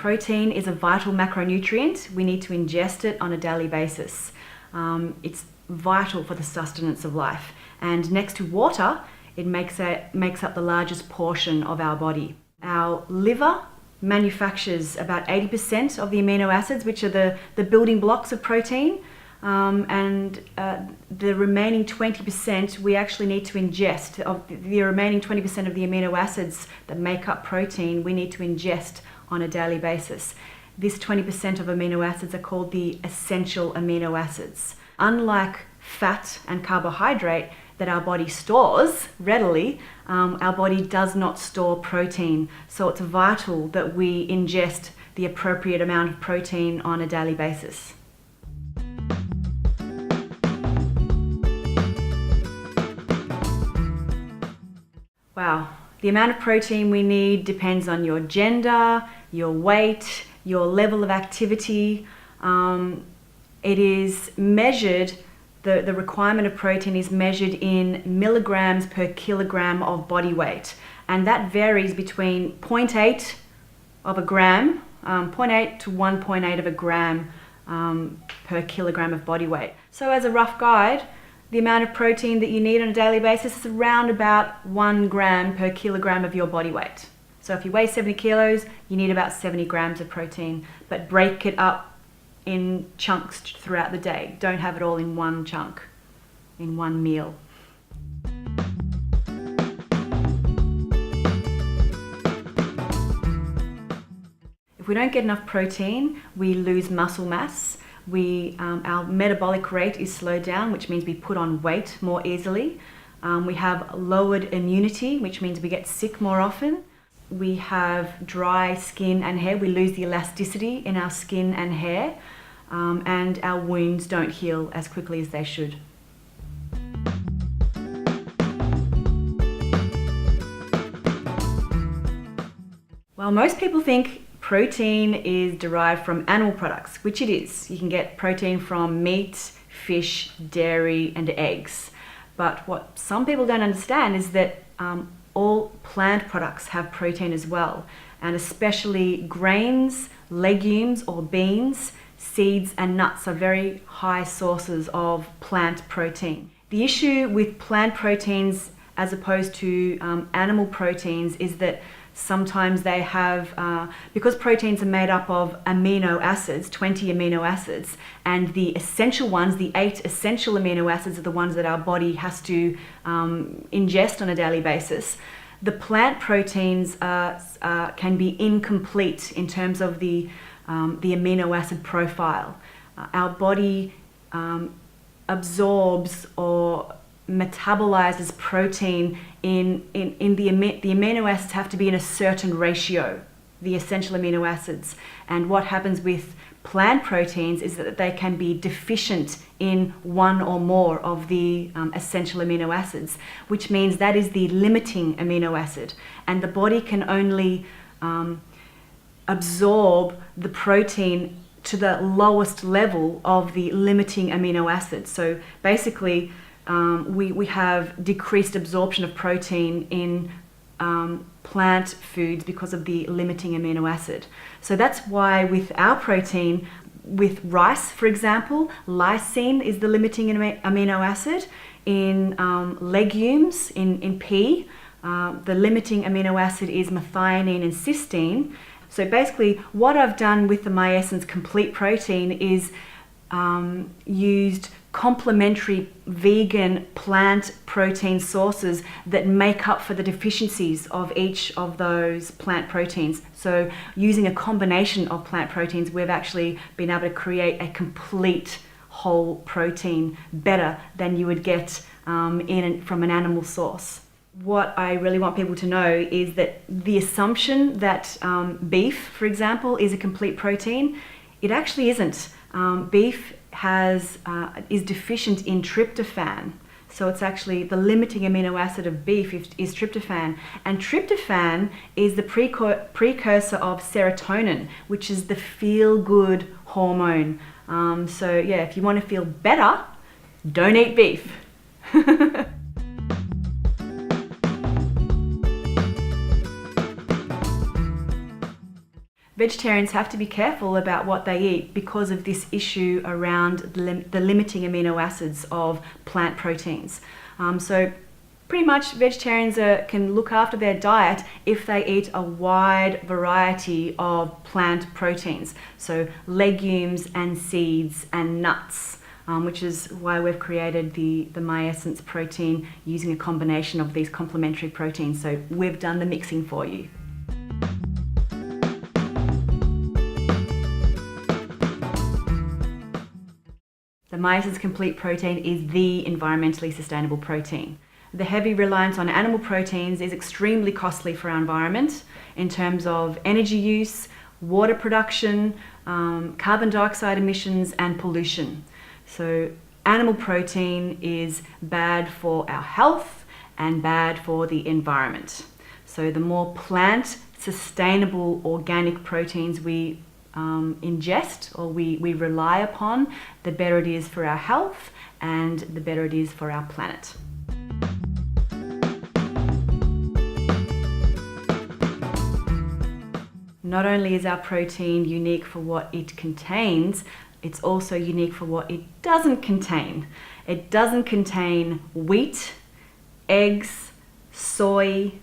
Protein is a vital macronutrient. We need to ingest it on a daily basis. It's vital for the sustenance of life. And next to water, it makes up the largest portion of our body. Our liver manufactures about 80% of the amino acids, which are the building blocks of protein. And the remaining 20% we actually need to ingest. Of the remaining 20% of the amino acids that make up protein, we need to ingest on a daily basis. This 20% of amino acids are called the essential amino acids. Unlike fat and carbohydrate that our body stores readily, our body does not store protein. So it's vital that we ingest the appropriate amount of protein on a daily basis. Wow, the amount of protein we need depends on your gender, your weight, your level of activity. It is measured, the requirement of protein is measured in milligrams per kilogram of body weight. And that varies between 0.8 of a gram, 0.8 to 1.8 of a gram per kilogram of body weight. So as a rough guide, the amount of protein that you need on a daily basis is around about 1 gram per kilogram of your body weight. So if you weigh 70 kilos, you need about 70 grams of protein, but break it up in chunks throughout the day. Don't have it all in one chunk, in one meal. If we don't get enough protein, we lose muscle mass. Our metabolic rate is slowed down, which means we put on weight more easily. We have lowered immunity, which means we get sick more often. We have dry skin and hair. We lose the elasticity in our skin and hair, and our wounds don't heal as quickly as they should. Well, most people think protein is derived from animal products, which it is. You can get protein from meat, fish, dairy, and eggs. But what some people don't understand is that all plant products have protein as well, and especially grains, legumes or beans, seeds and nuts are very high sources of plant protein. The issue with plant proteins as opposed to animal proteins is that sometimes they have, because proteins are made up of amino acids, 20 amino acids, and the essential ones, the 8 essential amino acids are the ones that our body has to ingest on a daily basis. The plant proteins can be incomplete in terms of the amino acid profile. Our body absorbs or metabolizes protein in the amino acids have to be in a certain ratio, the essential amino acids. And what happens with plant proteins is that they can be deficient in one or more of the essential amino acids, which means that is the limiting amino acid. And the body can only absorb the protein to the lowest level of the limiting amino acids. So basically, we have decreased absorption of protein in plant foods because of the limiting amino acid. So that's why with our protein, with rice, for example, lysine is the limiting amino acid. In legumes, in pea, the limiting amino acid is methionine and cysteine. So basically, what I've done with the MyEssence Complete Protein is used complementary vegan plant protein sources that make up for the deficiencies of each of those plant proteins. So using a combination of plant proteins, we've actually been able to create a complete whole protein better than you would get from an animal source. What I really want people to know is that the assumption that beef, for example, is a complete protein, it actually isn't. Beef is deficient in tryptophan. So it's actually the limiting amino acid of beef is tryptophan. And tryptophan is the precursor of serotonin, which is the feel-good hormone. So yeah, if you want to feel better, don't eat beef. Vegetarians have to be careful about what they eat because of this issue around the limiting amino acids of plant proteins. So pretty much vegetarians can look after their diet if they eat a wide variety of plant proteins. So legumes and seeds and nuts, which is why we've created the MyEssence protein using a combination of these complementary proteins. So we've done the mixing for you. The MyEssence Complete Protein is the environmentally sustainable protein. The heavy reliance on animal proteins is extremely costly for our environment in terms of energy use, water production, carbon dioxide emissions, and pollution. So animal protein is bad for our health and bad for the environment. So the more plant, sustainable, organic proteins we ingest or we rely upon, the better it is for our health and the better it is for our planet. Not only is our protein unique for what it contains, it's also unique for what it doesn't contain. It doesn't contain wheat, eggs, soy,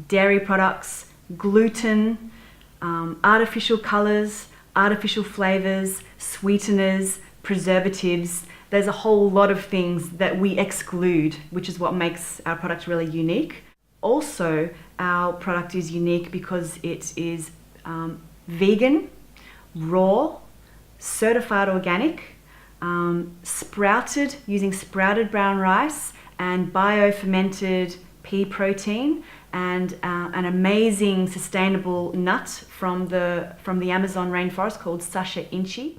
dairy products, gluten, artificial colors, artificial flavors, sweeteners, preservatives. There's a whole lot of things that we exclude, which is what makes our product really unique. Also, our product is unique because it is vegan, raw, certified organic, sprouted using sprouted brown rice and bio-fermented pea protein, and an amazing sustainable nut from the Amazon rainforest called sustenance.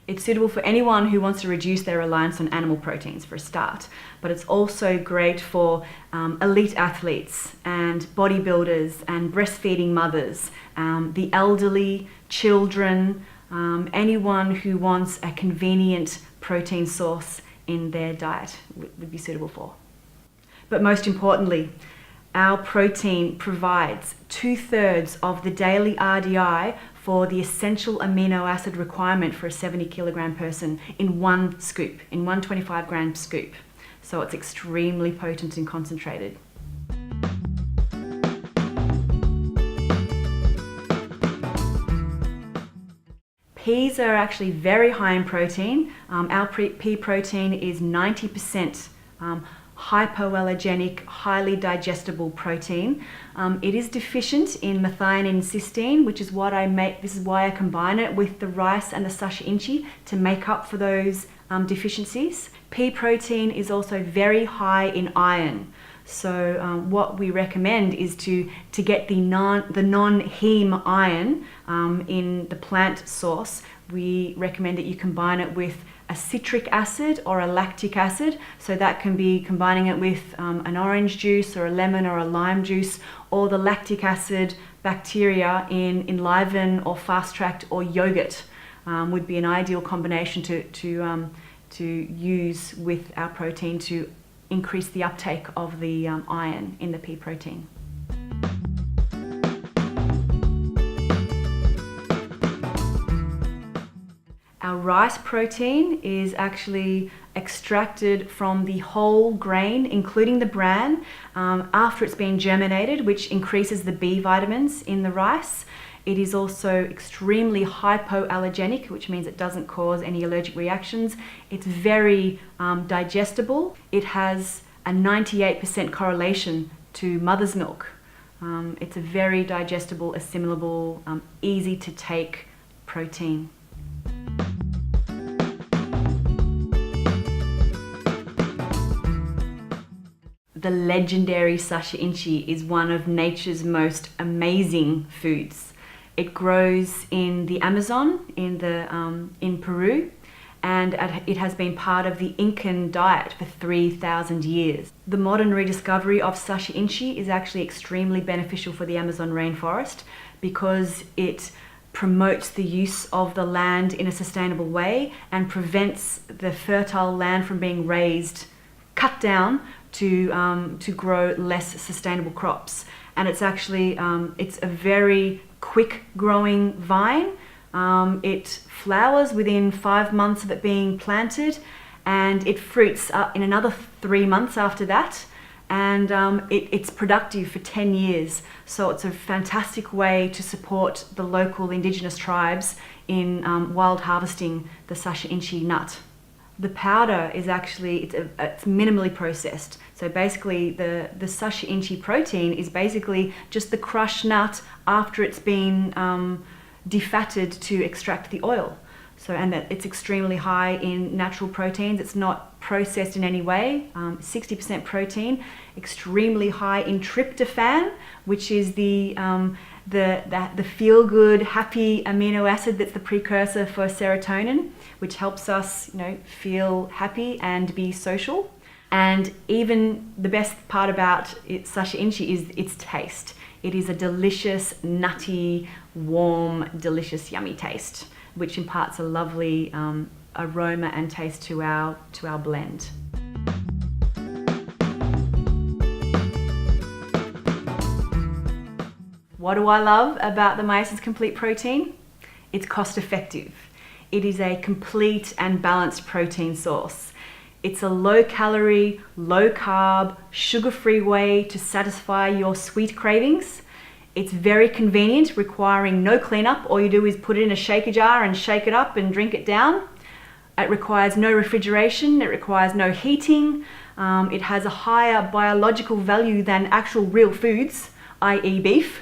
It's suitable for anyone who wants to reduce their reliance on animal proteins for a start, but it's also great for elite athletes and bodybuilders and breastfeeding mothers, the elderly, children, anyone who wants a convenient protein source in their diet would be suitable for. But most importantly, our protein provides 2/3 of the daily RDI for the essential amino acid requirement for a 70 kilogram person in one scoop, in one 25-gram scoop. So it's extremely potent and concentrated. Peas are actually very high in protein. Our pea protein is 90% hypoallergenic, highly digestible protein. It is deficient in methionine and cysteine, which is what this is why I combine it with the rice and the sustenance to make up for those deficiencies. Pea protein is also very high in iron. So what we recommend is to get the non-heme iron in the plant source. We recommend that you combine it with a citric acid or a lactic acid. So that can be combining it with an orange juice or a lemon or a lime juice, or the lactic acid bacteria in enliven or fast tracked or yogurt would be an ideal combination to use with our protein to increase the uptake of the iron in the pea protein. Our rice protein is actually extracted from the whole grain, including the bran, after it's been germinated, which increases the B vitamins in the rice. It is also extremely hypoallergenic, which means it doesn't cause any allergic reactions. It's very digestible. It has a 98% correlation to mother's milk. It's a very digestible, assimilable, easy to take protein. The legendary sustenance is one of nature's most amazing foods. It grows in the Amazon, in Peru, and it has been part of the Incan diet for 3,000 years. The modern rediscovery of sustenance is actually extremely beneficial for the Amazon rainforest because it promotes the use of the land in a sustainable way and prevents the fertile land from being cut down to grow less sustainable crops. And it's actually it's a very quick growing vine. It flowers within 5 months of it being planted, and it fruits in another 3 months after that. And it's productive for 10 years. So it's a fantastic way to support the local indigenous tribes in wild harvesting the sacha inchi nut. The powder is actually, it's minimally processed. So basically the sacha inchi protein is basically just the crushed nut after it's been defatted to extract the oil. So, and that it's extremely high in natural proteins. It's not processed in any way. 60% protein, extremely high in tryptophan, which is the feel-good, happy amino acid that's the precursor for serotonin, which helps us, feel happy and be social. And even the best part about sacha inchi is its taste. It is a delicious, nutty, warm, delicious, yummy taste, which imparts a lovely aroma and taste to our blend. What do I love about the Myasys Complete Protein? It's cost effective. It is a complete and balanced protein source. It's a low calorie, low carb, sugar-free way to satisfy your sweet cravings. It's very convenient, requiring no cleanup. All you do is put it in a shaker jar and shake it up and drink it down. It requires no refrigeration. It requires no heating. It has a higher biological value than actual real foods, i.e. beef.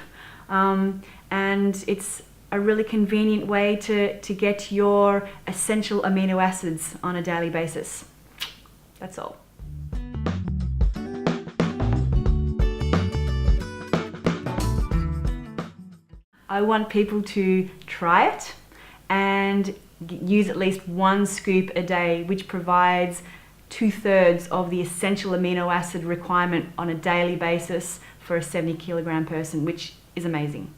And it's a really convenient way to get your essential amino acids on a daily basis. That's all. I want people to try it and use at least 1 scoop a day, which provides 2/3 of the essential amino acid requirement on a daily basis for a 70 kilogram person, which is amazing.